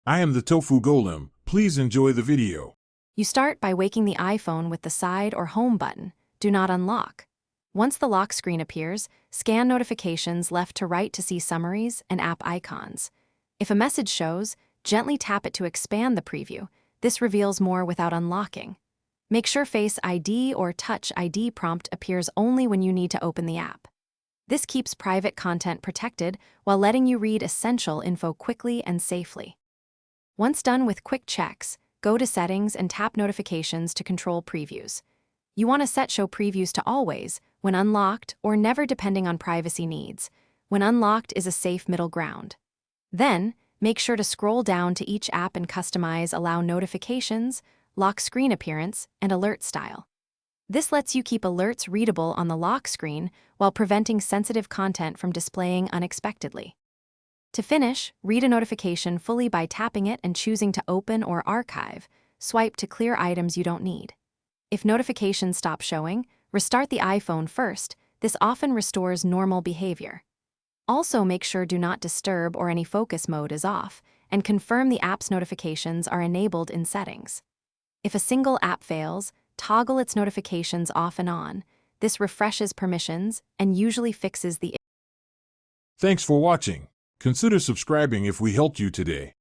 I am the Tofu Golem. Please enjoy the video. You start by waking the iPhone with the side or home button. Do not unlock. Once the lock screen appears, scan notifications left to right to see summaries and app icons. If a message shows, gently tap it to expand the preview. This reveals more without unlocking. Make sure Face ID or Touch ID prompt appears only when you need to open the app. This keeps private content protected while letting you read essential info quickly and safely. Once done with quick checks, go to Settings and tap Notifications to control previews. You want to set Show Previews to Always, when unlocked, or Never depending on privacy needs. When unlocked is a safe middle ground. Then, make sure to scroll down to each app and customize Allow Notifications, Lock Screen Appearance, and Alert Style. This lets you keep alerts readable on the lock screen while preventing sensitive content from displaying unexpectedly. To finish, read a notification fully by tapping it and choosing to open or archive. Swipe to clear items you don't need. If notifications stop showing, restart the iPhone first. This often restores normal behavior. Also, make sure Do Not Disturb or any focus mode is off, and confirm the app's notifications are enabled in Settings. If a single app fails, toggle its notifications off and on. This refreshes permissions and usually fixes the issue. Thanks for watching. Consider subscribing if we helped you today.